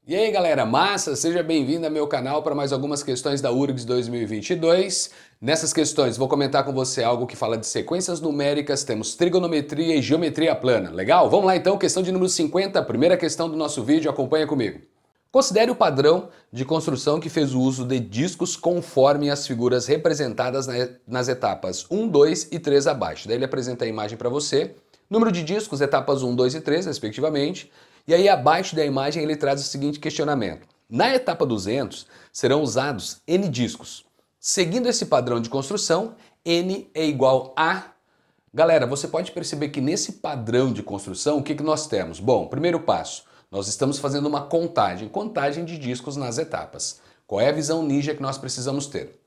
E aí galera, massa? Seja bem-vindo ao meu canal para mais algumas questões da URGS 2022. Nessas questões vou comentar com você algo que fala de sequências numéricas, temos trigonometria e geometria plana. Legal? Vamos lá então, questão de número 50, primeira questão do nosso vídeo, acompanha comigo. Considere o padrão de construção que fez o uso de discos conforme as figuras representadas nas etapas 1, 2 e 3 abaixo. Daí ele apresenta a imagem para você, número de discos, etapas 1, 2 e 3, respectivamente. E aí abaixo da imagem ele traz o seguinte questionamento. Na etapa 200 serão usados N discos. Seguindo esse padrão de construção, N é igual a... Galera, você pode perceber que nesse padrão de construção, o que nós temos? Bom, primeiro passo, nós estamos fazendo uma contagem de discos nas etapas. Qual é a visão ninja que nós precisamos ter?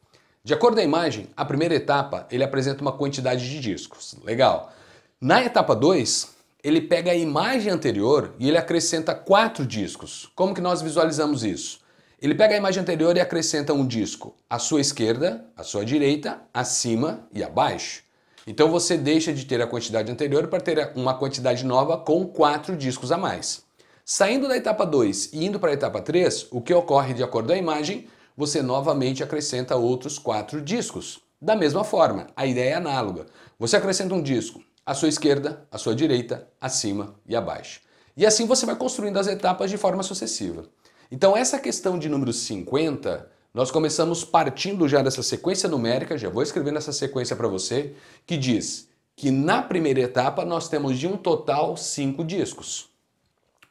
De acordo com a imagem, a primeira etapa ele apresenta uma quantidade de discos. Legal. Na etapa 2, ele pega a imagem anterior e ele acrescenta 4 discos. Como que nós visualizamos isso? Ele pega a imagem anterior e acrescenta um disco à sua esquerda, à sua direita, acima e abaixo. Então você deixa de ter a quantidade anterior para ter uma quantidade nova com 4 discos a mais. Saindo da etapa 2 e indo para a etapa 3, o que ocorre de acordo com a imagem, você novamente acrescenta outros 4 discos. Da mesma forma, a ideia é análoga. Você acrescenta um disco à sua esquerda, à sua direita, acima e abaixo. E assim você vai construindo as etapas de forma sucessiva. Então essa questão de número 50, nós começamos partindo já dessa sequência numérica, já vou escrevendo essa sequência para você, que diz que na primeira etapa nós temos de um total 5 discos.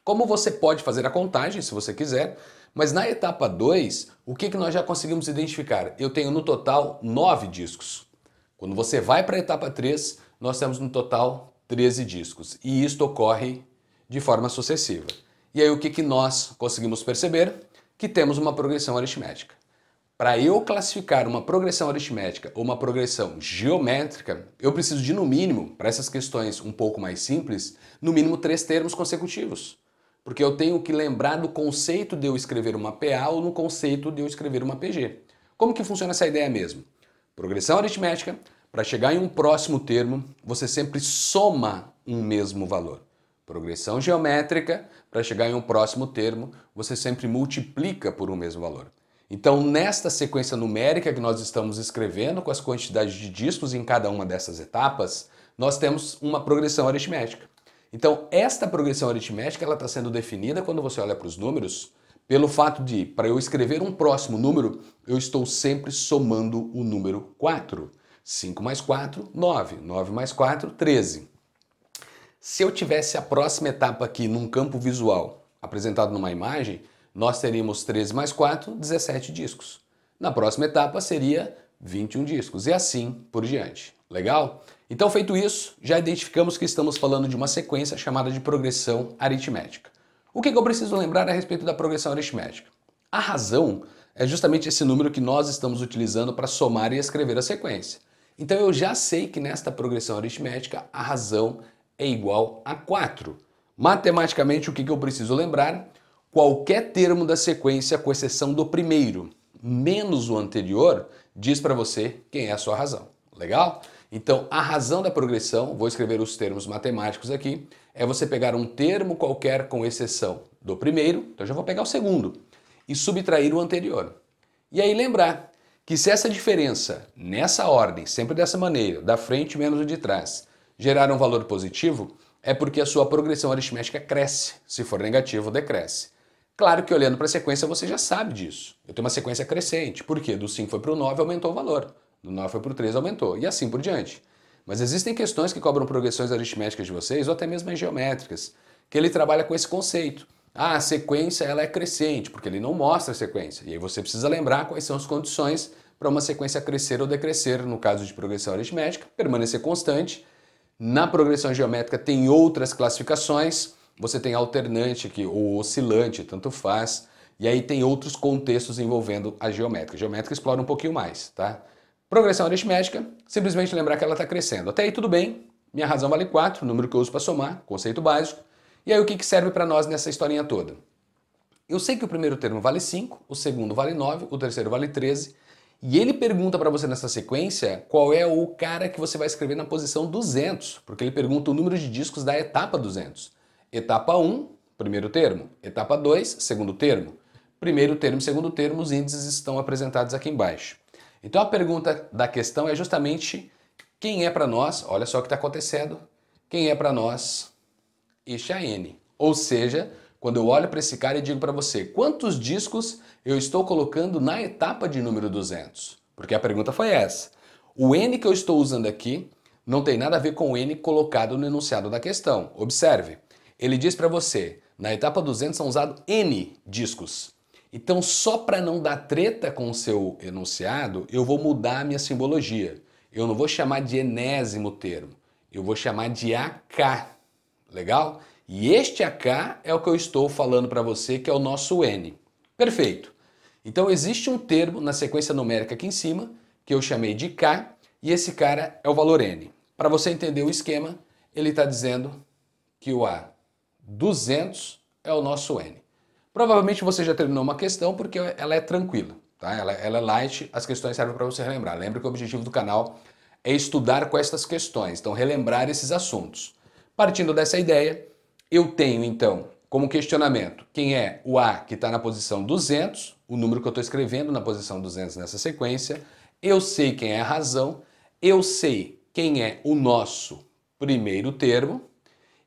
Como você pode fazer a contagem, se você quiser, mas na etapa 2, o que nós já conseguimos identificar? Eu tenho no total 9 discos. Quando você vai para a etapa 3, nós temos no total 13 discos. E isto ocorre de forma sucessiva. E aí o que nós conseguimos perceber? Que temos uma progressão aritmética. Para eu classificar uma progressão aritmética ou uma progressão geométrica, eu preciso de, no mínimo, para essas questões um pouco mais simples, no mínimo 3 termos consecutivos. Porque eu tenho que lembrar do conceito de eu escrever uma PA ou no conceito de eu escrever uma PG. Como que funciona essa ideia mesmo? Progressão aritmética, para chegar em um próximo termo, você sempre soma um mesmo valor. Progressão geométrica, para chegar em um próximo termo, você sempre multiplica por um mesmo valor. Então, nesta sequência numérica que nós estamos escrevendo, com as quantidades de discos em cada uma dessas etapas, nós temos uma progressão aritmética. Então, esta progressão aritmética ela está sendo definida, quando você olha para os números, pelo fato de, para eu escrever um próximo número, eu estou sempre somando o número 4. 5 mais 4, 9. 9 mais 4, 13. Se eu tivesse a próxima etapa aqui num campo visual, apresentado numa imagem, nós teríamos 13 mais 4, 17 discos. Na próxima etapa seria 21 discos e assim por diante. Legal? Então, feito isso, já identificamos que estamos falando de uma sequência chamada de progressão aritmética. O que eu preciso lembrar a respeito da progressão aritmética? A razão é justamente esse número que nós estamos utilizando para somar e escrever a sequência. Então eu já sei que nesta progressão aritmética a razão é igual a 4. Matematicamente, o que eu preciso lembrar? Qualquer termo da sequência, com exceção do primeiro, menos o anterior, diz para você quem é a sua razão. Legal? Então, a razão da progressão, vou escrever os termos matemáticos aqui, é você pegar um termo qualquer com exceção do primeiro, então eu já vou pegar o segundo, e subtrair o anterior. E aí lembrar que se essa diferença, nessa ordem, sempre dessa maneira, da frente menos o de trás, gerar um valor positivo, é porque a sua progressão aritmética cresce. Se for negativo, decresce. Claro que olhando para a sequência você já sabe disso. Eu tenho uma sequência crescente. Por quê? Do 5 foi para o 9, aumentou o valor. Do 9 foi para o 3, aumentou. E assim por diante. Mas existem questões que cobram progressões aritméticas de vocês, ou até mesmo geométricas, que ele trabalha com esse conceito. Ah, a sequência ela é crescente, porque ele não mostra a sequência. E aí você precisa lembrar quais são as condições para uma sequência crescer ou decrescer, no caso de progressão aritmética, permanecer constante. Na progressão geométrica tem outras classificações, você tem alternante aqui, ou oscilante, tanto faz, e aí tem outros contextos envolvendo a geométrica. A geométrica explora um pouquinho mais, tá? Progressão aritmética, simplesmente lembrar que ela está crescendo. Até aí tudo bem, minha razão vale 4, número que eu uso para somar, conceito básico. E aí o que serve para nós nessa historinha toda? Eu sei que o primeiro termo vale 5, o segundo vale 9, o terceiro vale 13, e ele pergunta para você nessa sequência qual é o cara que você vai escrever na posição 200, porque ele pergunta o número de discos da etapa 200. Etapa 1, primeiro termo. Etapa 2, segundo termo. Primeiro termo e segundo termo, os índices estão apresentados aqui embaixo. Então a pergunta da questão é justamente quem é para nós, olha só o que está acontecendo, quem é para nós este AN. Ou seja, quando eu olho para esse cara e digo para você, quantos discos eu estou colocando na etapa de número 200? Porque a pergunta foi essa. O N que eu estou usando aqui não tem nada a ver com o N colocado no enunciado da questão. Observe, ele diz para você, na etapa 200 são usados N discos. Então, só para não dar treta com o seu enunciado, eu vou mudar a minha simbologia. Eu não vou chamar de enésimo termo, eu vou chamar de AK. Legal? E este AK é o que eu estou falando para você, que é o nosso N. Perfeito. Então, existe um termo na sequência numérica aqui em cima, que eu chamei de K, e esse cara é o valor N. Para você entender o esquema, ele está dizendo que o A200 é o nosso N. Provavelmente você já terminou uma questão porque ela é tranquila, tá? Ela é light, as questões servem para você relembrar. Lembra que o objetivo do canal é estudar com estas questões, então relembrar esses assuntos. Partindo dessa ideia, eu tenho então como questionamento quem é o A que está na posição 200, o número que eu estou escrevendo na posição 200 nessa sequência, eu sei quem é a razão, eu sei quem é o nosso primeiro termo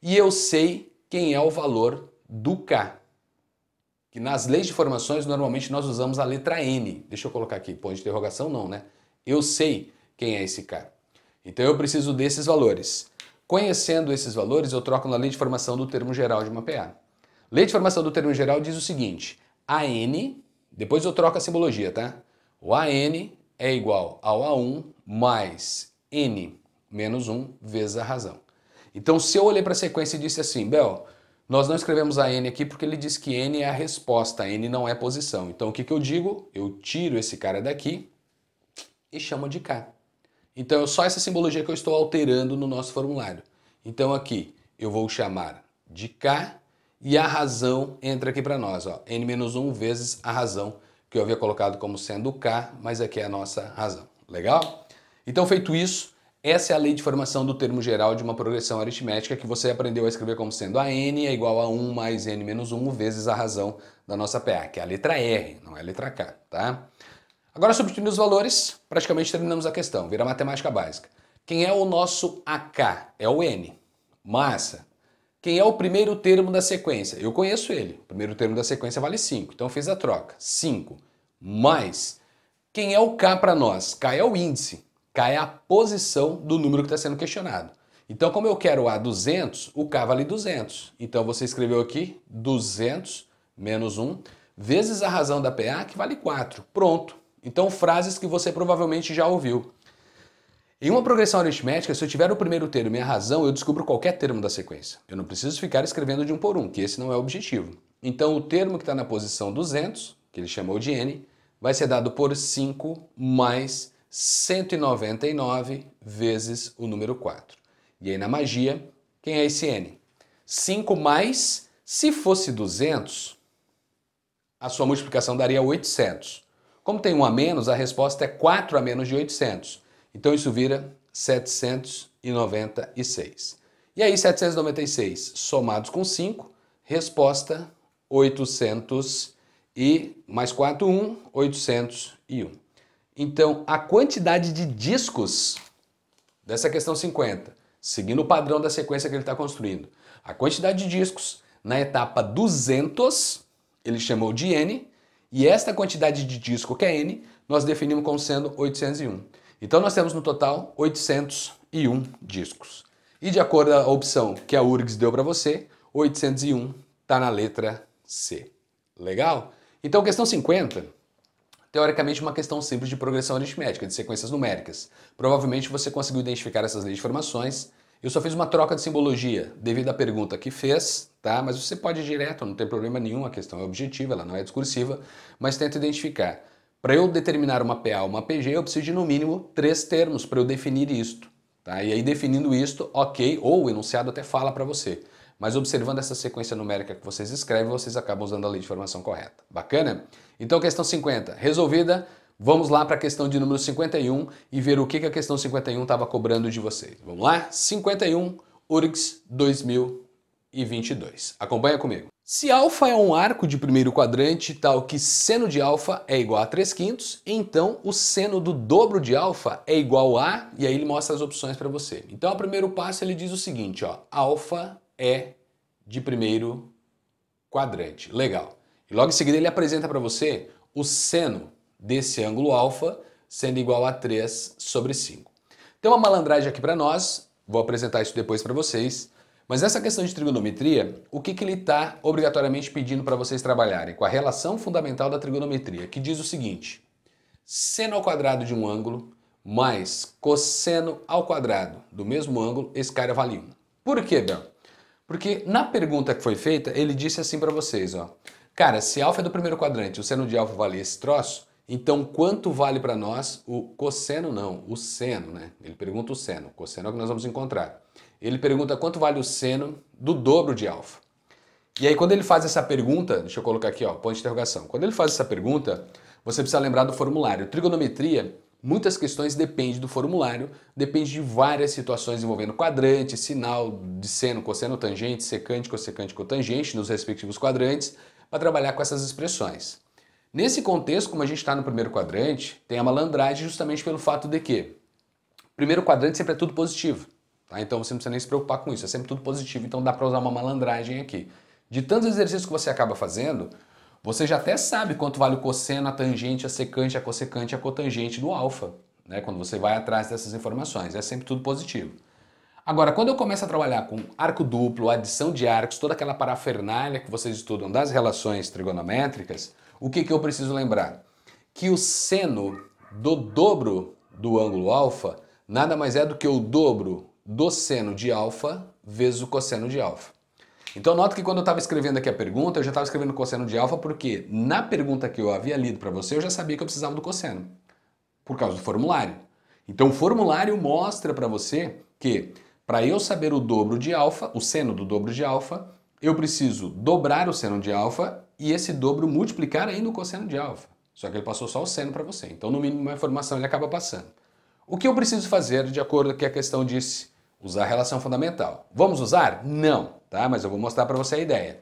e eu sei quem é o valor do K. Que nas leis de formações, normalmente nós usamos a letra N. Deixa eu colocar aqui, ponto de interrogação não, né? Eu sei quem é esse K. Então eu preciso desses valores. Conhecendo esses valores, eu troco na lei de formação do termo geral de uma PA. Lei de formação do termo geral diz o seguinte, AN, depois eu troco a simbologia, tá? O AN é igual ao A1 mais N menos 1 vezes a razão. Então se eu olhei para a sequência e disse assim, Bel, nós não escrevemos a N aqui porque ele diz que N é a resposta, N não é posição. Então o que eu digo? Eu tiro esse cara daqui e chamo de K. Então é só essa simbologia que eu estou alterando no nosso formulário. Então aqui eu vou chamar de K e a razão entra aqui para nós. Ó, N-1 vezes a razão que eu havia colocado como sendo K, mas aqui é a nossa razão. Legal? Então feito isso, essa é a lei de formação do termo geral de uma progressão aritmética que você aprendeu a escrever como sendo a N é igual a 1 mais N menos 1 vezes a razão da nossa PA, que é a letra R, não é a letra K, tá? Agora, substituindo os valores, praticamente terminamos a questão, vira matemática básica. Quem é o nosso AK? É o N. Massa. Quem é o primeiro termo da sequência? Eu conheço ele. O primeiro termo da sequência vale 5, então eu fiz a troca. 5 mais. Quem é o K para nós? K é o índice. K é a posição do número que está sendo questionado. Então, como eu quero A 200, o K vale 200. Então, você escreveu aqui 200 menos 1 vezes a razão da PA, que vale 4. Pronto. Então, frases que você provavelmente já ouviu. Em uma progressão aritmética, se eu tiver o primeiro termo e a razão, eu descubro qualquer termo da sequência. Eu não preciso ficar escrevendo de um por um, que esse não é o objetivo. Então, o termo que está na posição 200, que ele chamou de N, vai ser dado por 5 mais 199 vezes o número 4. E aí na magia, quem é esse N? 5 mais, se fosse 200, a sua multiplicação daria 800. Como tem um a menos, a resposta é 4 a menos de 800. Então isso vira 796. E aí 796 somados com 5, resposta 800 e mais 4, 1, 801. Então, a quantidade de discos dessa questão 50, seguindo o padrão da sequência que ele está construindo, a quantidade de discos na etapa 200, ele chamou de N, e esta quantidade de disco que é N, nós definimos como sendo 801. Então, nós temos no total 801 discos. E de acordo com a opção que a URGS deu para você, 801 está na letra C. Legal? Então, questão 50... teoricamente uma questão simples de progressão aritmética, de sequências numéricas. Provavelmente você conseguiu identificar essas leis de formações. Eu só fiz uma troca de simbologia devido à pergunta que fez, tá? Mas você pode ir direto, não tem problema nenhum, a questão é objetiva, ela não é discursiva, mas tenta identificar. Para eu determinar uma PA ou uma PG, eu preciso de no mínimo 3 termos para eu definir isto. Tá? E aí definindo isto, ok, ou o enunciado até fala para você. Mas observando essa sequência numérica que vocês escrevem, vocês acabam usando a lei de formação correta. Bacana? Então, questão 50 resolvida. Vamos lá para a questão de número 51 e ver o que a questão 51 estava cobrando de vocês. Vamos lá? 51, URGS 2022. Acompanha comigo. Se alfa é um arco de primeiro quadrante tal que seno de alfa é igual a 3/5, então o seno do dobro de alfa é igual a... E aí ele mostra as opções para você. Então o primeiro passo ele diz o seguinte, ó, alfa é de primeiro quadrante. Legal. E logo em seguida ele apresenta para você o seno desse ângulo alfa sendo igual a 3/5. Tem uma malandragem aqui para nós, vou apresentar isso depois para vocês. Mas essa questão de trigonometria, o que ele está obrigatoriamente pedindo para vocês trabalharem? Com a relação fundamental da trigonometria, que diz o seguinte: seno ao quadrado de um ângulo mais cosseno ao quadrado do mesmo ângulo, esse cara vale 1. Por quê, Bel? Porque na pergunta que foi feita, ele disse assim para vocês, ó. Cara, se alfa é do primeiro quadrante, o seno de alfa vale esse troço, então quanto vale para nós o cosseno? Não, o seno, né? Ele pergunta o seno, o cosseno é o que nós vamos encontrar. Ele pergunta quanto vale o seno do dobro de alfa. E aí quando ele faz essa pergunta, deixa eu colocar aqui, ó, ponto de interrogação. Quando ele faz essa pergunta, você precisa lembrar do formulário. Trigonometria, muitas questões dependem do formulário, depende de várias situações envolvendo quadrante, sinal de seno, cosseno, tangente, secante, cossecante, cotangente nos respectivos quadrantes, para trabalhar com essas expressões. Nesse contexto, como a gente está no primeiro quadrante, tem a malandragem justamente pelo fato de que primeiro quadrante sempre é tudo positivo. Tá? Então você não precisa nem se preocupar com isso, é sempre tudo positivo, então dá para usar uma malandragem aqui. De tantos exercícios que você acaba fazendo, você já até sabe quanto vale o cosseno, a tangente, a secante, a cossecante e a cotangente do alfa, né? Quando você vai atrás dessas informações, é sempre tudo positivo. Agora, quando eu começo a trabalhar com arco duplo, adição de arcos, toda aquela parafernália que vocês estudam das relações trigonométricas, o que eu preciso lembrar? Que o seno do dobro do ângulo alfa nada mais é do que o dobro do seno de alfa vezes o cosseno de alfa. Então nota que quando eu estava escrevendo aqui a pergunta, eu já estava escrevendo cosseno de alfa porque na pergunta que eu havia lido para você, eu já sabia que eu precisava do cosseno, por causa do formulário. Então o formulário mostra para você que para eu saber o dobro de alfa, o seno do dobro de alfa, eu preciso dobrar o seno de alfa e esse dobro multiplicar ainda o cosseno de alfa. Só que ele passou só o seno para você. Então no mínimo uma informação ele acaba passando. O que eu preciso fazer de acordo com o que a questão disse? Usar a relação fundamental. Vamos usar? Não, tá? Mas eu vou mostrar para você a ideia.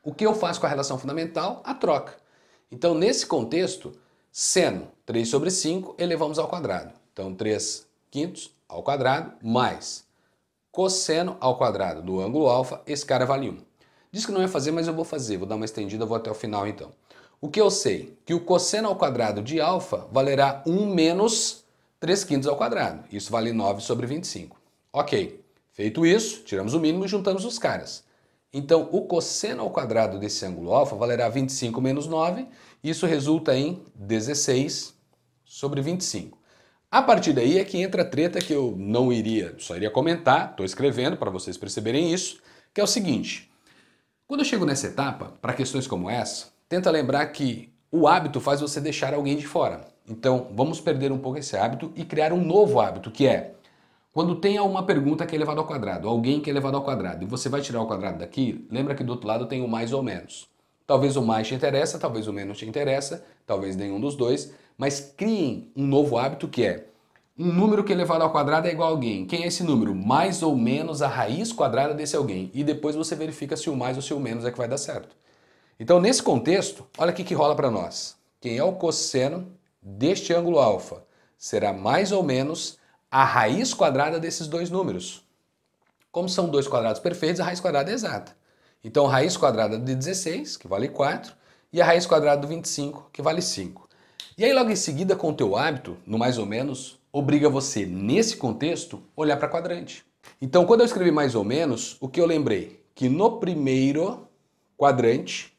O que eu faço com a relação fundamental? A troca. Então, nesse contexto, seno 3/5 elevamos ao quadrado. Então, 3/5 ao quadrado mais cosseno ao quadrado do ângulo alfa, esse cara vale 1. Diz que não ia fazer, mas eu vou fazer. Vou dar uma estendida, vou até o final então. O que eu sei? Que o cosseno ao quadrado de alfa valerá 1 menos 3/5 ao quadrado. Isso vale 9/25. Ok, feito isso, tiramos o mínimo e juntamos os caras. Então, o cosseno ao quadrado desse ângulo alfa valerá 25 menos 9, isso resulta em 16/25. A partir daí é que entra a treta que eu não iria, só iria comentar, estou escrevendo para vocês perceberem isso, que é o seguinte. Quando eu chego nessa etapa, para questões como essa, tenta lembrar que o hábito faz você deixar alguém de fora. Então, vamos perder um pouco esse hábito e criar um novo hábito, que é quando tem uma pergunta que é elevado ao quadrado, alguém que é elevado ao quadrado, e você vai tirar o quadrado daqui, lembra que do outro lado tem o mais ou menos. Talvez o mais te interessa, talvez o menos te interessa, talvez nenhum dos dois, mas criem um novo hábito que é um número que é elevado ao quadrado é igual a alguém. Quem é esse número? Mais ou menos a raiz quadrada desse alguém. E depois você verifica se o mais ou se o menos é que vai dar certo. Então, nesse contexto, olha o que rola para nós. Quem é o cosseno deste ângulo alfa será mais ou menos a raiz quadrada desses dois números. Como são dois quadrados perfeitos, a raiz quadrada é exata. Então, a raiz quadrada de 16, que vale 4, e a raiz quadrada do 25, que vale 5. E aí, logo em seguida, com o teu hábito, no mais ou menos, obriga você, nesse contexto, olhar para quadrante. Então, quando eu escrevi mais ou menos, o que eu lembrei? Que no primeiro quadrante,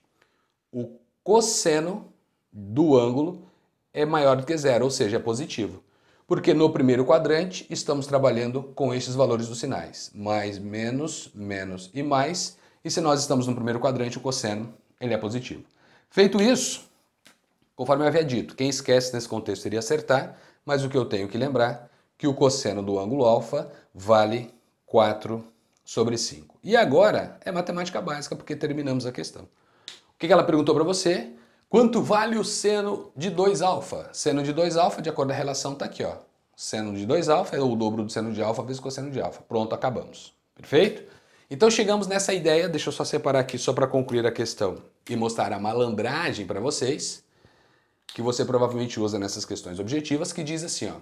o cosseno do ângulo é maior do que zero, ou seja, é positivo. Porque no primeiro quadrante estamos trabalhando com estes valores dos sinais. Mais, menos, menos e mais. E se nós estamos no primeiro quadrante, o cosseno ele é positivo. Feito isso, conforme eu havia dito, quem esquece nesse contexto iria acertar, mas o que eu tenho que lembrar que o cosseno do ângulo alfa vale 4/5. E agora é matemática básica, porque terminamos a questão. O que ela perguntou para você? Quanto vale o seno de 2α? Seno de 2α, de acordo com a relação, está aqui, ó. Seno de 2α é o dobro do seno de alfa vezes cosseno de alfa. Pronto, acabamos. Perfeito? Então chegamos nessa ideia, deixa eu só separar aqui só para concluir a questão e mostrar a malandragem para vocês, que você provavelmente usa nessas questões objetivas, que diz assim, ó,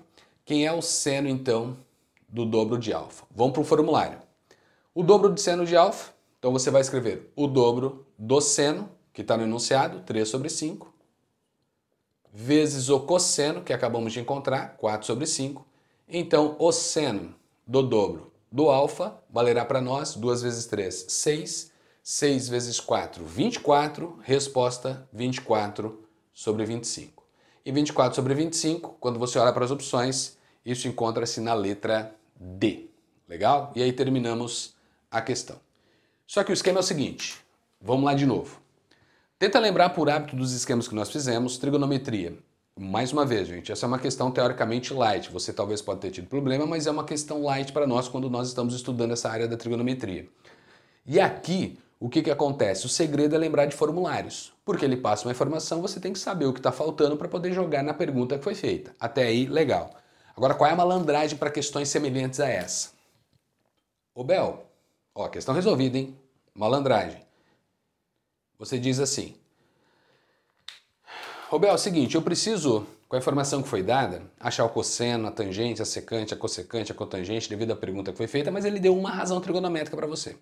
quem é o seno então do dobro de alfa? Vamos para o formulário. O dobro de seno de alfa, então você vai escrever o dobro do seno, que está no enunciado, 3 sobre 5, vezes o cosseno, que acabamos de encontrar, 4 sobre 5. Então, o seno do dobro do alfa valerá para nós 2 vezes 3, 6. 6 vezes 4, 24. Resposta, 24 sobre 25. E 24 sobre 25, quando você olha para as opções, isso encontra-se na letra D. Legal? E aí terminamos a questão. Só que o esquema é o seguinte, vamos lá de novo. Tenta lembrar por hábito dos esquemas que nós fizemos, trigonometria. Mais uma vez, gente, essa é uma questão teoricamente light. Você talvez pode ter tido problema, mas é uma questão light para nós quando nós estamos estudando essa área da trigonometria. E aqui, o que acontece? O segredo é lembrar de formulários. Porque ele passa uma informação, você tem que saber o que está faltando para poder jogar na pergunta que foi feita. Até aí, legal. Agora, qual é a malandragem para questões semelhantes a essa? Ô Bel, ó, questão resolvida, hein? Malandragem. Você diz assim, Bel, é o seguinte, eu preciso, com a informação que foi dada, achar o cosseno, a tangente, a secante, a cossecante, a cotangente, devido à pergunta que foi feita, mas ele deu uma razão trigonométrica para você.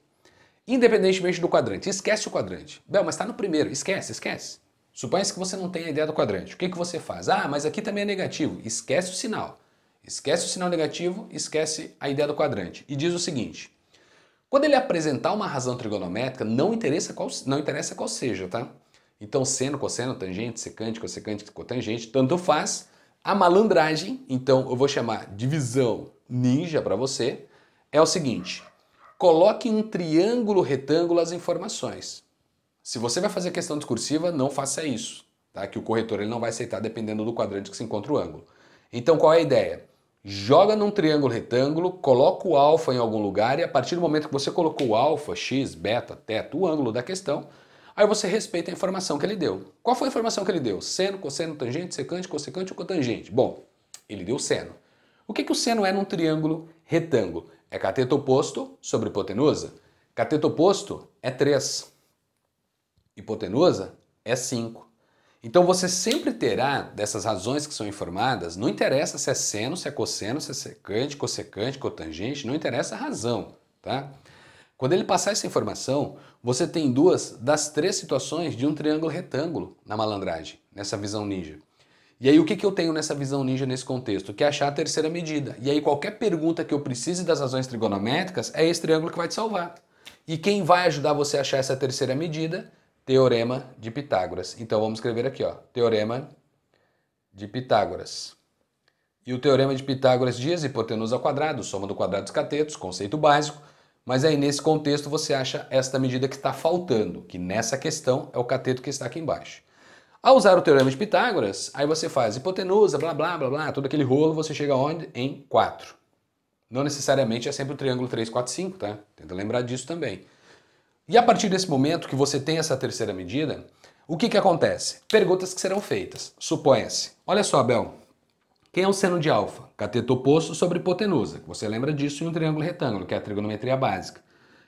Independentemente do quadrante, esquece o quadrante. Bel, mas está no primeiro, esquece. Suponha-se que você não tenha a ideia do quadrante. O que você faz? Ah, mas aqui também é negativo. Esquece o sinal. Esquece o sinal negativo, esquece a ideia do quadrante. E diz o seguinte, quando ele apresentar uma razão trigonométrica, não interessa qual seja, tá? Então, seno, cosseno, tangente, secante, cossecante, cotangente, tanto faz. A malandragem, então eu vou chamar de visão ninja para você, é o seguinte, coloque em um triângulo retângulo as informações. Se você vai fazer questão discursiva, não faça isso, tá? Que o corretor ele não vai aceitar dependendo do quadrante que se encontra o ângulo. Então, qual é a ideia? Joga num triângulo retângulo, coloca o alfa em algum lugar e a partir do momento que você colocou o alfa, x, beta, teta, o ângulo da questão, aí você respeita a informação que ele deu. Qual foi a informação que ele deu? Seno, cosseno, tangente, secante, cossecante ou cotangente? Bom, ele deu seno. O que o seno é num triângulo retângulo? É cateto oposto sobre hipotenusa. Cateto oposto é 3. Hipotenusa é 5. Então você sempre terá, dessas razões que são informadas, não interessa se é seno, se é cosseno, se é secante, cossecante, cotangente, não interessa a razão, tá? Quando ele passar essa informação, você tem 2 das 3 situações de um triângulo retângulo na malandragem, nessa visão ninja. E aí o que eu tenho nessa visão ninja nesse contexto? Que é achar a terceira medida. E aí qualquer pergunta que eu precise das razões trigonométricas é esse triângulo que vai te salvar. E quem vai ajudar você a achar essa terceira medida? Teorema de Pitágoras. Então vamos escrever aqui, ó, Teorema de Pitágoras. E o Teorema de Pitágoras diz hipotenusa ao quadrado, soma do quadrado dos catetos, conceito básico. Mas aí nesse contexto você acha esta medida que está faltando, que nessa questão é o cateto que está aqui embaixo. Ao usar o Teorema de Pitágoras, aí você faz hipotenusa, blá blá blá blá, todo aquele rolo, você chega onde? Em 4. Não necessariamente é sempre o triângulo 3, 4, 5, tá? Tenta lembrar disso também. E a partir desse momento que você tem essa terceira medida, o que acontece? Perguntas que serão feitas. Suponha-se, olha só, Abel, quem é o seno de alfa? Cateto oposto sobre hipotenusa. Você lembra disso em um triângulo retângulo, que é a trigonometria básica.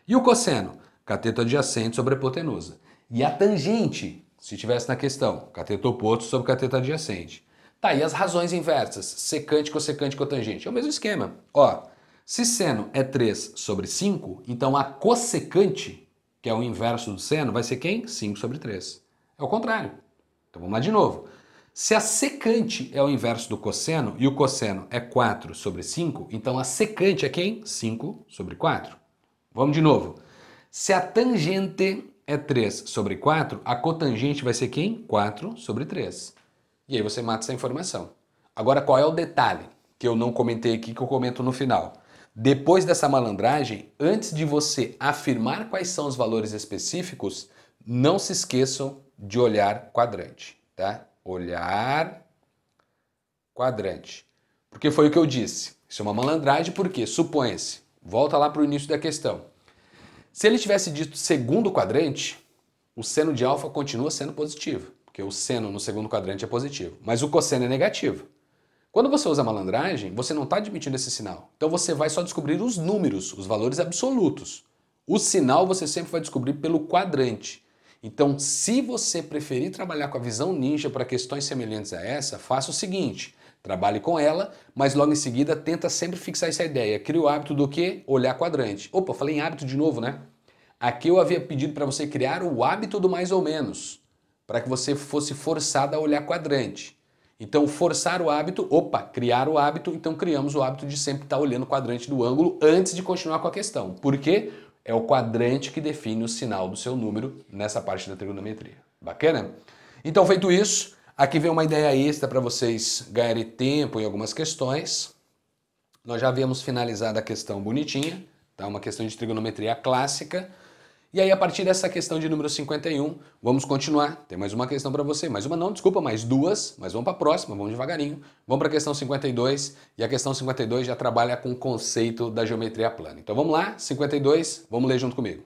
E o cosseno? Cateto adjacente sobre hipotenusa. E a tangente, se tivesse na questão, cateto oposto sobre cateto adjacente. Tá, e as razões inversas? Secante, cossecante, cotangente. É o mesmo esquema. Ó, se seno é 3 sobre 5, então a cossecante, que é o inverso do seno, vai ser quem? 5 sobre 3. É o contrário. Então vamos lá de novo. Se a secante é o inverso do cosseno e o cosseno é 4 sobre 5, então a secante é quem? 5 sobre 4. Vamos de novo. Se a tangente é 3 sobre 4, a cotangente vai ser quem? 4 sobre 3. E aí você mata essa informação. Agora qual é o detalhe que eu não comentei aqui, que eu comento no final? Depois dessa malandragem, antes de você afirmar quais são os valores específicos, não se esqueçam de olhar quadrante, tá? Olhar quadrante. Porque foi o que eu disse. Isso é uma malandragem porque, suponha-se, volta lá para o início da questão. Se ele tivesse dito segundo quadrante, o seno de alfa continua sendo positivo, porque o seno no segundo quadrante é positivo, mas o cosseno é negativo. Quando você usa malandragem, você não está admitindo esse sinal. Então você vai só descobrir os números, os valores absolutos. O sinal você sempre vai descobrir pelo quadrante. Então, se você preferir trabalhar com a visão ninja para questões semelhantes a essa, faça o seguinte, trabalhe com ela, mas logo em seguida tenta sempre fixar essa ideia. Cria o hábito do quê? Olhar quadrante. Opa, falei em hábito de novo, né? Aqui eu havia pedido para você criar o hábito do mais ou menos, para que você fosse forçado a olhar quadrante. Então, forçar o hábito, criar o hábito, então criamos o hábito de sempre estar olhando o quadrante do ângulo antes de continuar com a questão. Por quê? É o quadrante que define o sinal do seu número nessa parte da trigonometria. Bacana? Então, feito isso, aqui vem uma ideia extra para vocês ganharem tempo em algumas questões. Nós já havíamos finalizado a questão bonitinha, tá? Uma questão de trigonometria clássica. E aí, a partir dessa questão de número 51, vamos continuar. Tem mais uma questão para você. Mais uma não, desculpa, mais duas. Mas vamos para a próxima, vamos devagarinho. Vamos para a questão 52. E a questão 52 já trabalha com o conceito da geometria plana. Então vamos lá, 52, vamos ler junto comigo.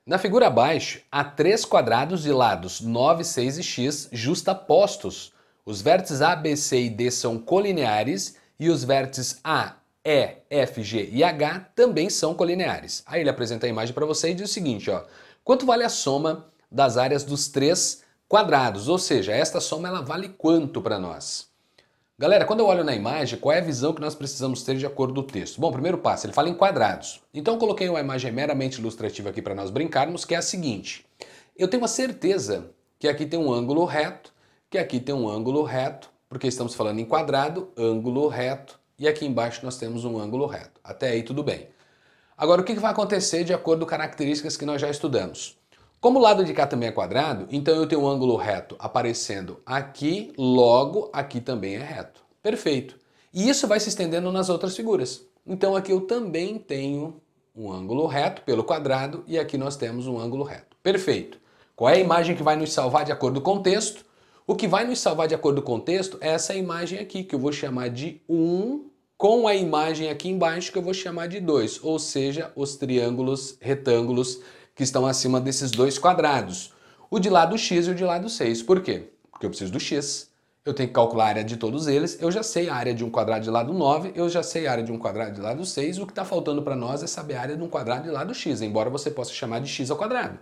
Na figura abaixo, há 3 quadrados de lados 9, 6 e x justapostos. Os vértices A, B, C e D são colineares e os vértices A, E, F, G e H também são colineares. Aí ele apresenta a imagem para você e diz o seguinte, ó, quanto vale a soma das áreas dos 3 quadrados? Ou seja, esta soma ela vale quanto para nós? Galera, quando eu olho na imagem, qual é a visão que nós precisamos ter de acordo com o texto? Bom, primeiro passo, ele fala em quadrados. Então eu coloquei uma imagem meramente ilustrativa aqui para nós brincarmos, que é a seguinte. Eu tenho uma certeza que aqui tem um ângulo reto, que aqui tem um ângulo reto, porque estamos falando em quadrado, ângulo reto, e aqui embaixo nós temos um ângulo reto. Até aí tudo bem. Agora o que vai acontecer de acordo com características que nós já estudamos? Como o lado de cá também é quadrado, então eu tenho um ângulo reto aparecendo aqui, logo aqui também é reto. Perfeito. E isso vai se estendendo nas outras figuras. Então aqui eu também tenho um ângulo reto pelo quadrado e aqui nós temos um ângulo reto. Perfeito. Qual é a imagem que vai nos salvar de acordo com o contexto? O que vai nos salvar de acordo com o contexto é essa imagem aqui, que eu vou chamar de 1, com a imagem aqui embaixo que eu vou chamar de 2, ou seja, os triângulos retângulos que estão acima desses 2 quadrados. O de lado x e o de lado 6. Por quê? Porque eu preciso do x. Eu tenho que calcular a área de todos eles. Eu já sei a área de um quadrado de lado 9, eu já sei a área de um quadrado de lado 6. O que está faltando para nós é saber a área de um quadrado de lado x, embora você possa chamar de x ao quadrado.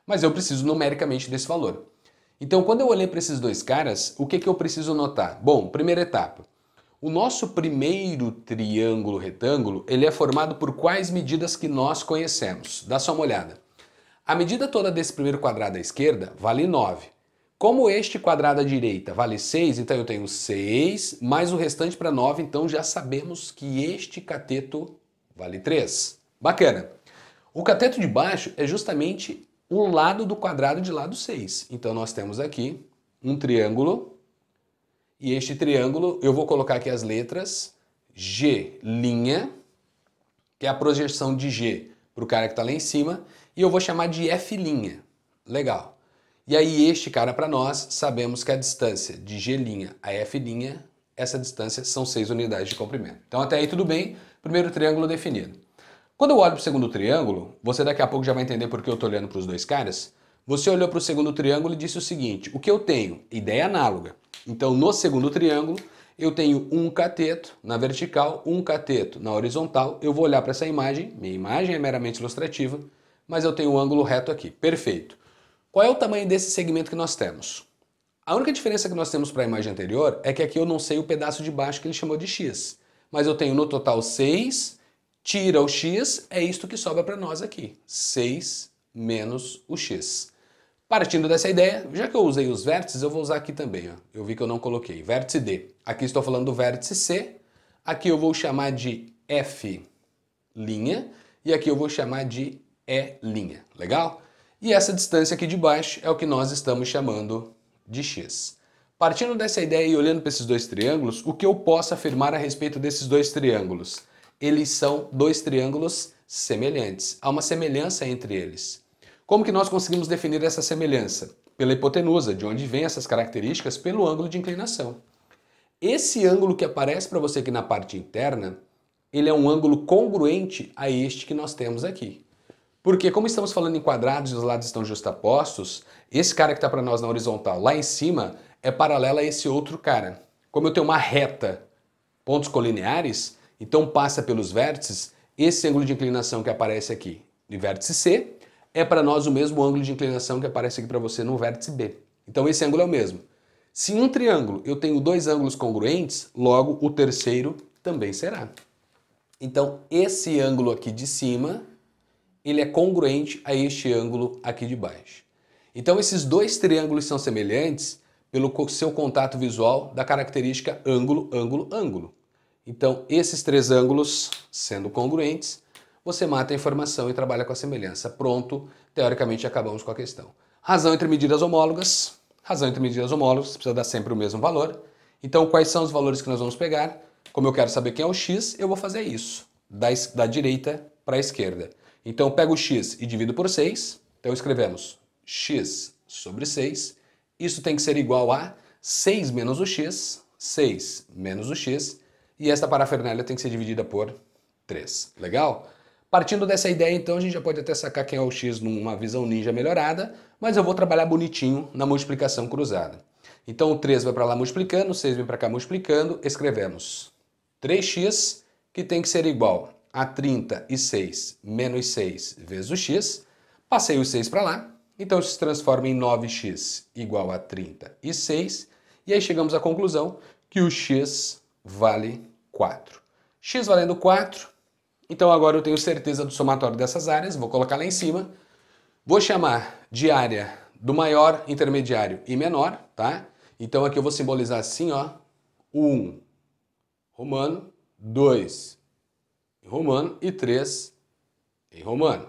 Mas eu preciso numericamente desse valor. Então, quando eu olhei para esses 2 caras, o que eu preciso notar? Bom, primeira etapa. O nosso primeiro triângulo retângulo, ele é formado por quais medidas que nós conhecemos? Dá só uma olhada. A medida toda desse primeiro quadrado à esquerda vale 9. Como este quadrado à direita vale 6, então eu tenho 6, mais o restante para 9, então já sabemos que este cateto vale 3. Bacana. O cateto de baixo é justamente o lado do quadrado de lado 6. Então nós temos aqui um triângulo, e este triângulo, eu vou colocar aqui as letras G', que é a projeção de G para o cara que está lá em cima, e eu vou chamar de F'. Legal. E aí este cara para nós, sabemos que a distância de G' a F', essa distância são 6 unidades de comprimento. Então até aí tudo bem, primeiro triângulo definido. Quando eu olho para o segundo triângulo, você daqui a pouco já vai entender por que eu estou olhando para os 2 caras. Você olhou para o segundo triângulo e disse o seguinte, o que eu tenho? Ideia análoga. Então no segundo triângulo, eu tenho um cateto na vertical, um cateto na horizontal. Eu vou olhar para essa imagem, minha imagem é meramente ilustrativa, mas eu tenho um ângulo reto aqui. Perfeito. Qual é o tamanho desse segmento que nós temos? A única diferença que nós temos para a imagem anterior é que aqui eu não sei o pedaço de baixo que ele chamou de x. Mas eu tenho no total 6, tira o x, é isto que sobra para nós aqui. 6 menos o x. Partindo dessa ideia, já que eu usei os vértices, eu vou usar aqui também. Ó. Eu vi que eu não coloquei. Vértice D. Aqui estou falando do vértice C. Aqui eu vou chamar de F'. E aqui eu vou chamar de E'. Legal? E essa distância aqui de baixo é o que nós estamos chamando de x. Partindo dessa ideia e olhando para esses 2 triângulos, o que eu posso afirmar a respeito desses 2 triângulos? Eles são 2 triângulos semelhantes. Há uma semelhança entre eles. Como que nós conseguimos definir essa semelhança? Pela hipotenusa, de onde vem essas características, pelo ângulo de inclinação. Esse ângulo que aparece para você aqui na parte interna, ele é um ângulo congruente a este que nós temos aqui. Porque como estamos falando em quadrados e os lados estão justapostos, esse cara que está para nós na horizontal lá em cima é paralelo a esse outro cara. Como eu tenho uma reta, pontos colineares, então passa pelos vértices, esse ângulo de inclinação que aparece aqui e vértice C, é para nós o mesmo ângulo de inclinação que aparece aqui para você no vértice B. Então esse ângulo é o mesmo. Se em um triângulo eu tenho dois ângulos congruentes, logo o terceiro também será. Então esse ângulo aqui de cima, ele é congruente a este ângulo aqui de baixo. Então esses dois triângulos são semelhantes pelo seu contato visual da característica ângulo, ângulo, ângulo. Então esses três ângulos, sendo congruentes, você mata a informação e trabalha com a semelhança. Pronto, teoricamente acabamos com a questão. Razão entre medidas homólogas. Razão entre medidas homólogas, precisa dar sempre o mesmo valor. Então quais são os valores que nós vamos pegar? Como eu quero saber quem é o x, eu vou fazer isso, da direita para a esquerda. Então eu pego o x e divido por 6, então escrevemos x sobre 6. Isso tem que ser igual a 6 menos o x, 6 menos o x, e esta parafernália tem que ser dividida por 3. Legal? Partindo dessa ideia, então, a gente já pode até sacar quem é o x numa visão ninja melhorada, mas eu vou trabalhar bonitinho na multiplicação cruzada. Então o 3 vai para lá multiplicando, o 6 vem para cá multiplicando, escrevemos 3x, que tem que ser igual a 36 menos 6 vezes o x. Passei o 6 para lá, então isso se transforma em 9x igual a 36, e aí chegamos à conclusão que o x vale 4. X valendo 4, então agora eu tenho certeza do somatório dessas áreas, vou colocar lá em cima, vou chamar de área do maior, intermediário e menor, tá? Então aqui eu vou simbolizar assim, ó, 1 romano, 2 em romano e 3 em romano.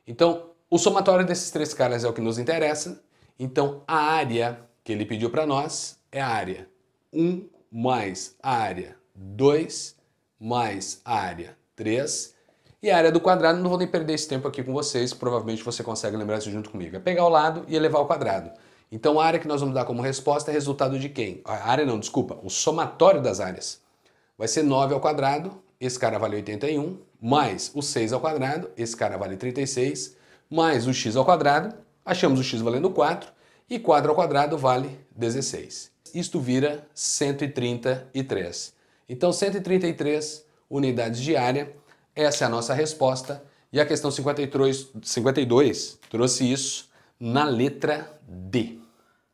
Então, o somatório desses três caras é o que nos interessa. Então, a área que ele pediu para nós é a área 1 mais a área 2 mais a área 3. E a área do quadrado, não vou nem perder esse tempo aqui com vocês, provavelmente você consegue lembrar isso junto comigo. É pegar o lado e elevar ao quadrado. Então, a área que nós vamos dar como resposta é resultado de quem? A área não, desculpa, o somatório das áreas. Vai ser 9 ao quadrado, esse cara vale 81, mais o 6 ao quadrado, esse cara vale 36, mais o x ao quadrado, achamos o x valendo 4, e 4 ao quadrado vale 16. Isto vira 133. Então 133 unidades de área, essa é a nossa resposta, e a questão 52 trouxe isso na letra D.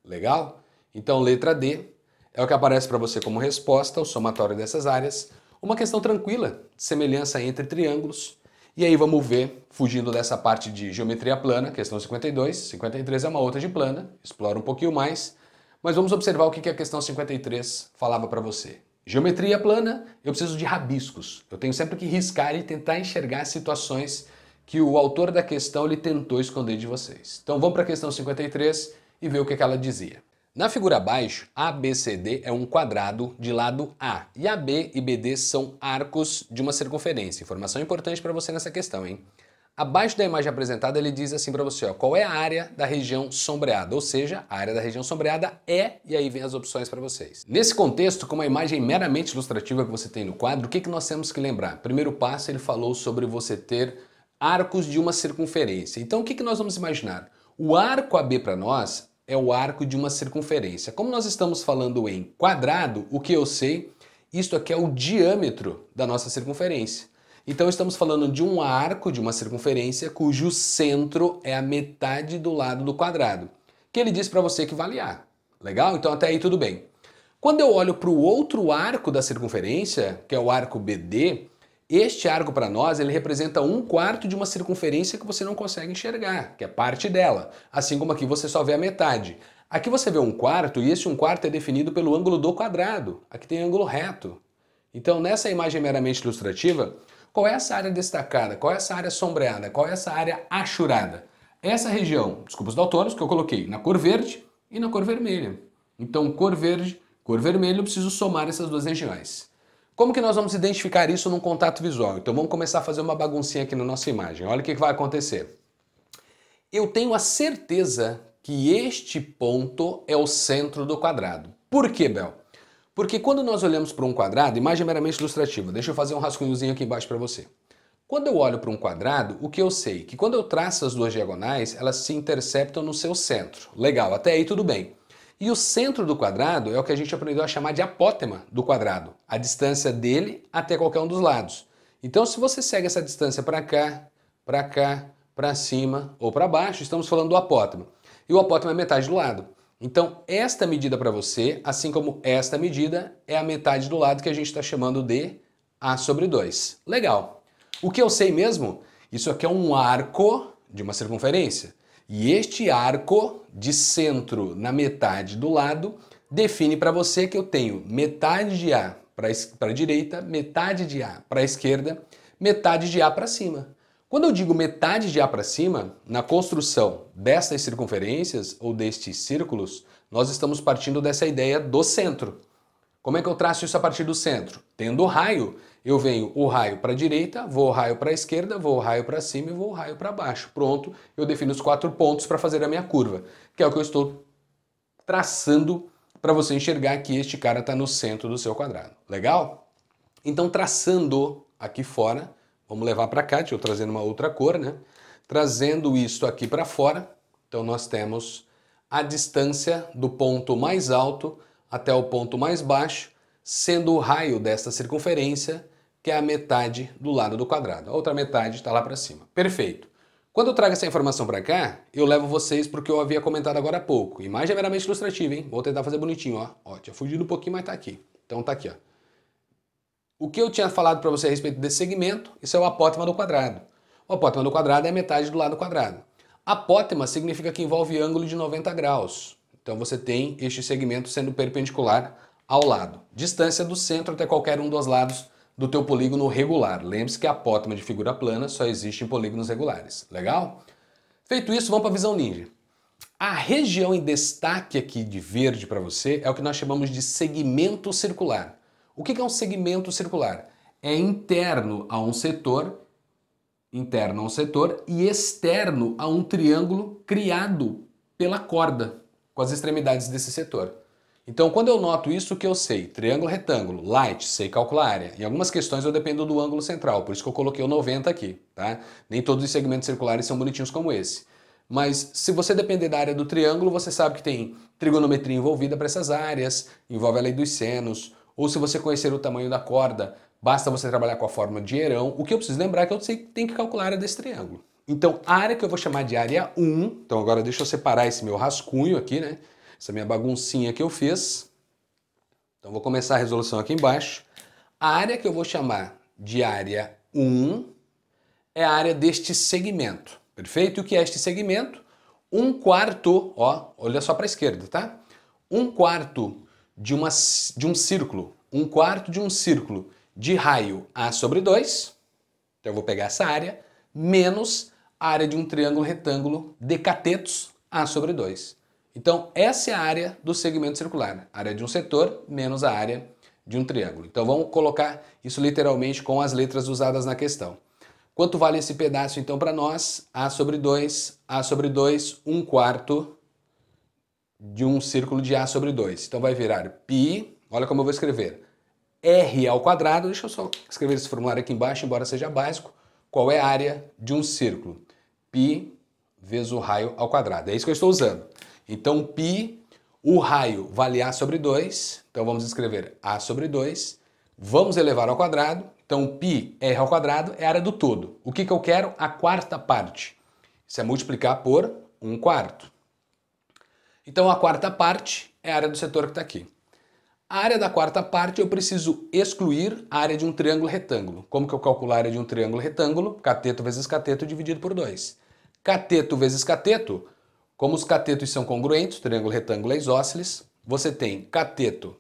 Legal? Então letra D é o que aparece para você como resposta, o somatório dessas áreas, uma questão tranquila, de semelhança entre triângulos. E aí vamos ver, fugindo dessa parte de geometria plana, questão 52, 53 é uma outra de plana, explora um pouquinho mais, mas vamos observar o que a questão 53 falava para você. Geometria plana, eu preciso de rabiscos, eu tenho sempre que riscar e tentar enxergar situações que o autor da questão ele tentou esconder de vocês. Então vamos para a questão 53 e ver o que ela dizia. Na figura abaixo, ABCD é um quadrado de lado A e AB e BD são arcos de uma circunferência. Informação importante para você nessa questão, hein? Abaixo da imagem apresentada ele diz assim para você, ó, qual é a área da região sombreada, ou seja, a área da região sombreada é, e aí vem as opções para vocês. Nesse contexto, com uma imagem meramente ilustrativa que você tem no quadro, o que nós temos que lembrar? Primeiro passo, ele falou sobre você ter arcos de uma circunferência. Então o que nós vamos imaginar? O arco AB para nós é o arco de uma circunferência. Como nós estamos falando em quadrado, o que eu sei, isto aqui é o diâmetro da nossa circunferência. Então estamos falando de um arco de uma circunferência cujo centro é a metade do lado do quadrado, que ele diz para você que vale A. Legal? Então até aí tudo bem. Quando eu olho para o outro arco da circunferência, que é o arco BD, este arco para nós ele representa 1/4 de uma circunferência que você não consegue enxergar, que é parte dela, assim como aqui você só vê a metade. Aqui você vê 1/4 e esse 1/4 é definido pelo ângulo do quadrado, aqui tem ângulo reto. Então nessa imagem meramente ilustrativa, qual é essa área destacada, qual é essa área sombreada, qual é essa área achurada? Essa região, desculpa os daltônicos, que eu coloquei na cor verde e na cor vermelha. Então cor verde, cor vermelha, eu preciso somar essas duas regiões. Como que nós vamos identificar isso num contato visual? Então vamos começar a fazer uma baguncinha aqui na nossa imagem. Olha o que vai acontecer. Eu tenho a certeza que este ponto é o centro do quadrado. Por quê, Bel? Porque quando nós olhamos para um quadrado, imagem meramente ilustrativa, deixa eu fazer um rascunhozinho aqui embaixo para você. Quando eu olho para um quadrado, o que eu sei? Que quando eu traço as duas diagonais, elas se interceptam no seu centro. Legal, até aí tudo bem. E o centro do quadrado é o que a gente aprendeu a chamar de apótema do quadrado, a distância dele até qualquer um dos lados. Então, se você segue essa distância para cá, para cá, para cima ou para baixo, estamos falando do apótema. E o apótema é metade do lado. Então, esta medida para você, assim como esta medida, é a metade do lado que a gente está chamando de A sobre 2. Legal. O que eu sei mesmo? Isso aqui é um arco de uma circunferência. E este arco de centro na metade do lado define para você que eu tenho metade de A para a direita, metade de A para a esquerda, metade de A para cima. Quando eu digo metade de A para cima, na construção destas circunferências ou destes círculos, nós estamos partindo dessa ideia do centro. Como é que eu traço isso a partir do centro? Tendo o raio, eu venho o raio para a direita, vou o raio para a esquerda, vou o raio para cima e vou o raio para baixo. Pronto, eu defino os 4 pontos para fazer a minha curva, que é o que eu estou traçando para você enxergar que este cara está no centro do seu quadrado. Legal? Então, traçando aqui fora, vamos levar para cá, deixa eu trazer uma outra cor, né? Trazendo isto aqui para fora, então nós temos a distância do ponto mais alto até o ponto mais baixo, sendo o raio desta circunferência, que é a metade do lado do quadrado. A outra metade está lá para cima. Perfeito. Quando eu trago essa informação para cá, eu levo vocês para o que eu havia comentado agora há pouco. Imagem é meramente ilustrativa, hein? Vou tentar fazer bonitinho, ó. Ó, tinha fugido um pouquinho, mas tá aqui. Então tá aqui, ó. O que eu tinha falado para você a respeito desse segmento, isso é o apótema do quadrado. O apótema do quadrado é a metade do lado quadrado. Apótema significa que envolve ângulo de 90 graus. Então você tem este segmento sendo perpendicular ao lado. Distância do centro até qualquer um dos lados do teu polígono regular. Lembre-se que a apótema de figura plana só existe em polígonos regulares. Legal? Feito isso, vamos para a visão ninja. A região em destaque aqui de verde para você é o que nós chamamos de segmento circular. O que é um segmento circular? É interno a um setor e externo a um triângulo criado pela corda com as extremidades desse setor. Então, quando eu noto isso, o que eu sei? Triângulo, retângulo, light, sei calcular área. Em algumas questões eu dependo do ângulo central, por isso que eu coloquei o 90 aqui, tá? Nem todos os segmentos circulares são bonitinhos como esse. Mas se você depender da área do triângulo, você sabe que tem trigonometria envolvida para essas áreas, envolve a lei dos senos, ou se você conhecer o tamanho da corda, basta você trabalhar com a fórmula de Herão. O que eu preciso lembrar é que eu sei que tem que calcular a área desse triângulo. Então, a área que eu vou chamar de área 1, então agora deixa eu separar esse meu rascunho aqui, né? Essa minha baguncinha que eu fiz. Então vou começar a resolução aqui embaixo. A área que eu vou chamar de área 1 é a área deste segmento. Perfeito? E o que é este segmento? 1/4, ó, olha só para a esquerda, tá? 1/4 de um círculo. 1/4 de um círculo de raio A sobre 2. Então eu vou pegar essa área, menos a área de um triângulo retângulo de catetos A sobre 2. Então, essa é a área do segmento circular. A área de um setor menos a área de um triângulo. Então, vamos colocar isso literalmente com as letras usadas na questão. Quanto vale esse pedaço, então, para nós? A sobre 2, 1/4 de um círculo de A sobre 2. Então, vai virar π, olha como eu vou escrever, R ao quadrado, deixa eu só escrever esse formulário aqui embaixo, embora seja básico. Qual é a área de um círculo? π vezes o raio ao quadrado. É isso que eu estou usando. Então, π, o raio vale A sobre 2, então vamos escrever A sobre 2, vamos elevar ao quadrado, então π R ao quadrado é a área do todo. O que eu quero? A quarta parte. Isso é multiplicar por 1/4. Então, a quarta parte é a área do setor que está aqui. A área da quarta parte eu preciso excluir a área de um triângulo retângulo. Como que eu calculo a área de um triângulo retângulo? Cateto vezes cateto dividido por 2. Cateto vezes cateto, como os catetos são congruentes, triângulo retângulo é isósceles, você tem cateto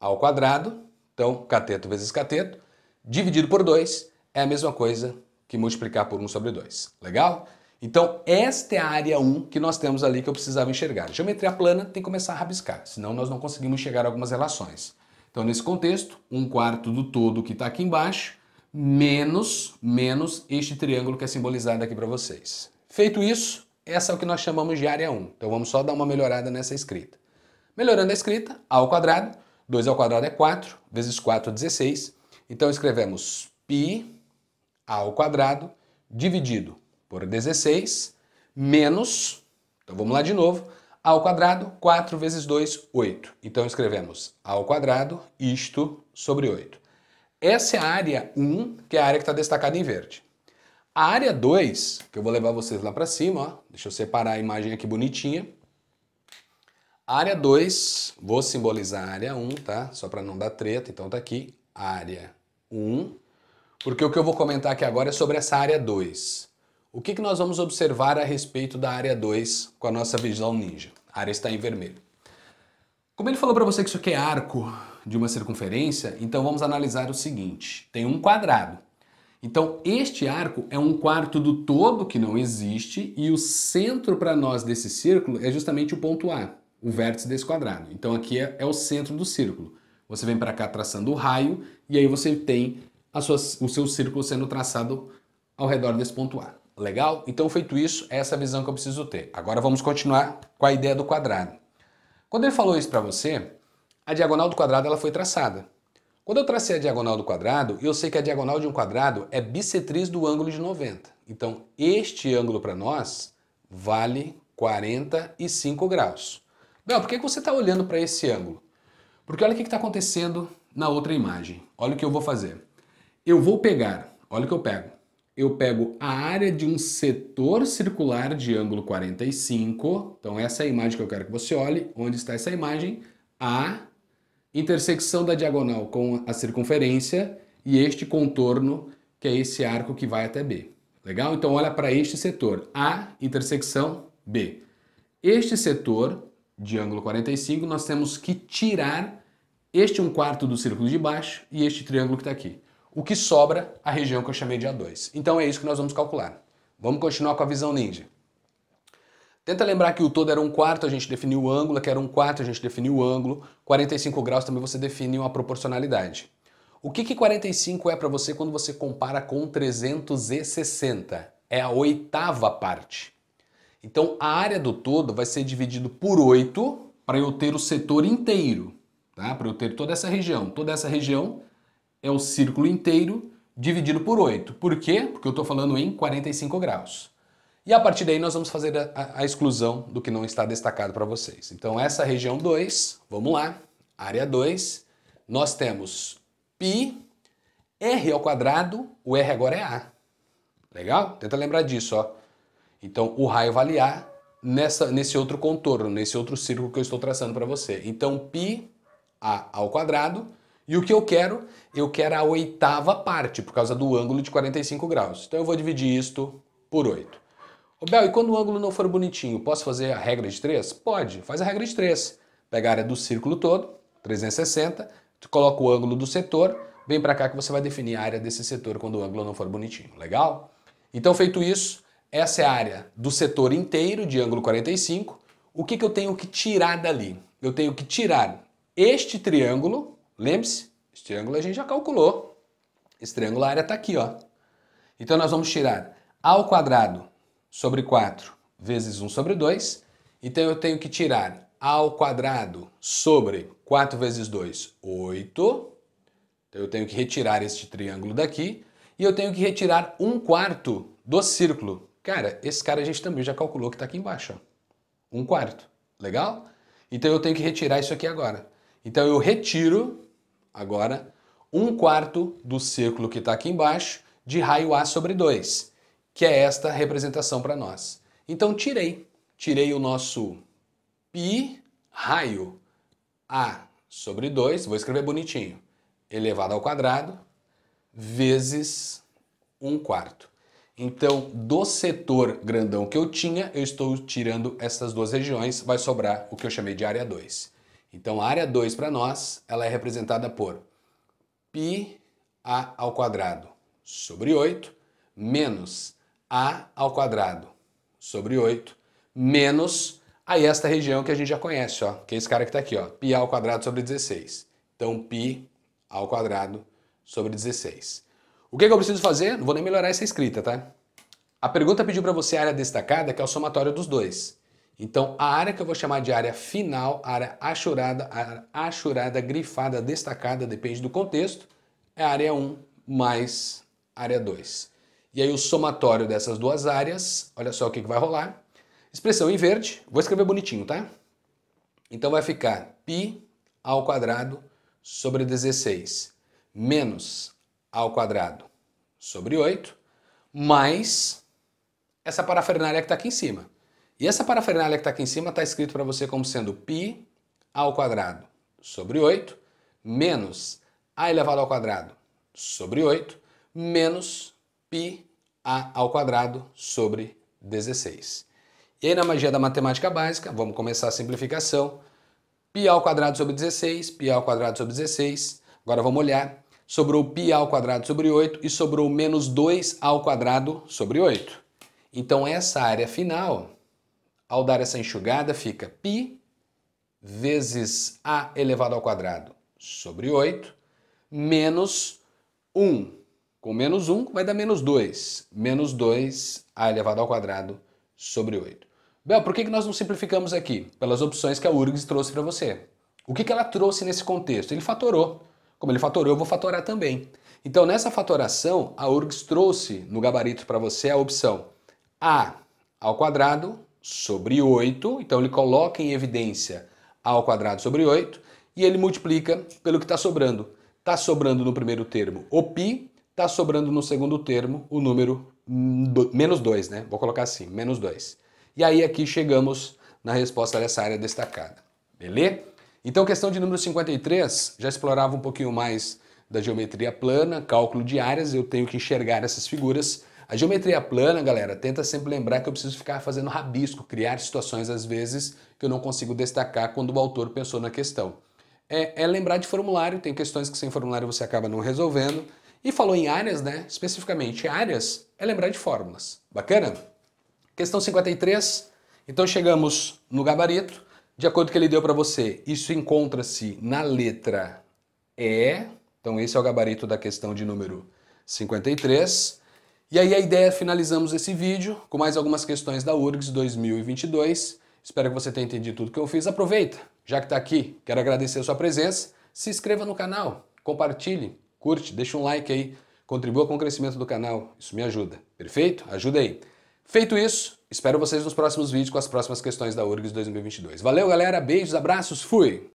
ao quadrado, então cateto vezes cateto, dividido por 2 é a mesma coisa que multiplicar por 1 sobre 2. Legal? Então esta é a área 1 que nós temos ali que eu precisava enxergar. Geometria plana tem que começar a rabiscar, senão nós não conseguimos chegar a algumas relações. Então nesse contexto, 1/4 do todo que está aqui embaixo, menos este triângulo que é simbolizado aqui para vocês. Feito isso, essa é o que nós chamamos de área 1. Então vamos só dar uma melhorada nessa escrita. Melhorando a escrita, A ao quadrado, 2 ao quadrado é 4, vezes 4 é 16. Então escrevemos π A ao quadrado dividido por 16, menos, então vamos lá de novo, A ao quadrado, 4 vezes 2, 8. Então escrevemos A ao quadrado, isto sobre 8. Essa é a área 1, que é a área que está destacada em verde. A área 2, que eu vou levar vocês lá para cima, ó, deixa eu separar a imagem aqui bonitinha. A área 2, vou simbolizar a área 1, tá? Só para não dar treta, então tá aqui, área 1. Porque o que eu vou comentar aqui agora é sobre essa área 2. O que nós vamos observar a respeito da área 2 com a nossa visão ninja? A área está em vermelho. Como ele falou para você que isso aqui é arco de uma circunferência, então vamos analisar o seguinte. Tem um quadrado. Então este arco é um quarto do todo que não existe e o centro para nós desse círculo é justamente o ponto A, o vértice desse quadrado. Então aqui é o centro do círculo. Você vem para cá traçando o raio e aí você tem o seu círculo sendo traçado ao redor desse ponto A. Legal? Então, feito isso, essa é a visão que eu preciso ter. Agora vamos continuar com a ideia do quadrado. Quando ele falou isso para você, a diagonal do quadrado ela foi traçada. Quando eu tracei a diagonal do quadrado, eu sei que a diagonal de um quadrado é bissetriz do ângulo de 90. Então, este ângulo para nós vale 45 graus. Bel, por que você está olhando para esse ângulo? Porque olha o que está acontecendo na outra imagem. Olha o que eu vou fazer. Eu vou pegar, olha o que eu pego. Eu pego a área de um setor circular de ângulo 45. Então essa é a imagem que eu quero que você olhe. Onde está essa imagem? A intersecção da diagonal com a circunferência e este contorno, que é esse arco que vai até B. Legal? Então olha para este setor. A intersecção B. Este setor de ângulo 45, nós temos que tirar este 1/4 do círculo de baixo e este triângulo que está aqui. O que sobra, a região que eu chamei de A2. Então é isso que nós vamos calcular. Vamos continuar com a visão ninja. Tenta lembrar que o todo era 1/4, a gente definiu o ângulo, que era 1/4, a gente definiu o ângulo. 45 graus também você define uma proporcionalidade. O que 45 é para você quando você compara com 360? É a 8ª parte. Então a área do todo vai ser dividido por 8 para eu ter o setor inteiro. Tá? Para eu ter toda essa região. Toda essa região é o círculo inteiro dividido por 8. Por quê? Porque eu estou falando em 45 graus. E a partir daí nós vamos fazer a exclusão do que não está destacado para vocês. Então essa região 2, vamos lá, área 2, nós temos π, r ao quadrado, o r agora é a. Legal? Tenta lembrar disso, ó. Então o raio vale a nesse outro contorno, nesse outro círculo que eu estou traçando para você. Então π, a ao quadrado. E o que eu quero? Eu quero a 8ª parte, por causa do ângulo de 45 graus. Então eu vou dividir isto por 8. Ô Bel, e quando o ângulo não for bonitinho, posso fazer a regra de 3? Pode, faz a regra de 3. Pega a área do círculo todo, 360, tu coloca o ângulo do setor, vem para cá que você vai definir a área desse setor quando o ângulo não for bonitinho. Legal? Então feito isso, essa é a área do setor inteiro de ângulo 45. O que eu tenho que tirar dali? Eu tenho que tirar este triângulo. Lembre-se, esse triângulo a gente já calculou. Esse triângulo, a área está aqui, ó. Então nós vamos tirar a ao quadrado sobre 4 vezes 1 sobre 2. Então eu tenho que tirar a ao quadrado sobre 4 vezes 2, 8. Então eu tenho que retirar este triângulo daqui. E eu tenho que retirar 1/4 do círculo. Cara, esse cara a gente também já calculou que está aqui embaixo, ó. 1/4. Legal? Então eu tenho que retirar isso aqui agora. Então eu retiro agora 1/4 do círculo que está aqui embaixo de raio A sobre 2, que é esta representação para nós. Então tirei o nosso π raio A sobre 2, vou escrever bonitinho, elevado ao quadrado, vezes 1/4. Então, do setor grandão que eu tinha, eu estou tirando essas duas regiões, vai sobrar o que eu chamei de área 2. Então, a área 2 para nós, ela é representada por π a ao quadrado sobre 8, menos a ao quadrado sobre 8, menos aí esta região que a gente já conhece, ó, que é esse cara que está aqui, ó, π ao quadrado sobre 16. Então, π ao quadrado sobre 16. O que eu preciso fazer? Não vou nem melhorar essa escrita, tá? A pergunta pediu para você a área destacada, que é o somatório dos dois. Então, a área que eu vou chamar de área final, área achurada, grifada, destacada, depende do contexto, é a área 1 mais área 2. E aí o somatório dessas duas áreas, olha só o que vai rolar. Expressão em verde, vou escrever bonitinho, tá? Então vai ficar π ao quadrado sobre 16 menos a ao quadrado sobre 8, mais essa parafernália que está aqui em cima. E essa parafernália que está aqui em cima está escrito para você como sendo π ao quadrado sobre 8 menos a elevado ao quadrado sobre 8 menos π a ao quadrado sobre 16. E aí na magia da matemática básica, vamos começar a simplificação. Π ao quadrado sobre 16, π ao quadrado sobre 16. Agora vamos olhar. Sobrou π ao quadrado sobre 8 e sobrou menos 2 ao quadrado sobre 8. Então essa área final, ao dar essa enxugada, fica π vezes a elevado ao quadrado sobre 8 menos 1. Com menos 1 vai dar menos 2. Menos 2 a elevado ao quadrado sobre 8. Bel, por que nós não simplificamos aqui? Pelas opções que a URGS trouxe para você. O que ela trouxe nesse contexto? Ele fatorou. Como ele fatorou, eu vou fatorar também. Então, nessa fatoração, a URGS trouxe no gabarito para você a opção a ao quadrado sobre 8. Então, ele coloca em evidência a ao quadrado sobre 8 e ele multiplica pelo que está sobrando. Está sobrando no primeiro termo o π, está sobrando no segundo termo o número menos 2, né? Vou colocar assim, menos 2. E aí aqui chegamos na resposta dessa área destacada. Beleza? Então, questão de número 53 já explorava um pouquinho mais da geometria plana, cálculo de áreas, eu tenho que enxergar essas figuras. A geometria plana, galera, tenta sempre lembrar que eu preciso ficar fazendo rabisco, criar situações às vezes que eu não consigo destacar quando o autor pensou na questão. É lembrar de formulário, tem questões que sem formulário você acaba não resolvendo. E falou em áreas, né? Especificamente áreas, é lembrar de fórmulas. Bacana? Questão 53, então chegamos no gabarito, de acordo com o que ele deu para você, isso encontra-se na letra E, então esse é o gabarito da questão de número 53, e aí a ideia é finalizamos esse vídeo com mais algumas questões da URGS 2022, espero que você tenha entendido tudo que eu fiz, aproveita, já que está aqui, quero agradecer a sua presença, se inscreva no canal, compartilhe, curte, deixa um like aí, contribua com o crescimento do canal, isso me ajuda, perfeito? Ajuda aí. Feito isso, espero vocês nos próximos vídeos com as próximas questões da URGS 2022. Valeu, galera, beijos, abraços, fui!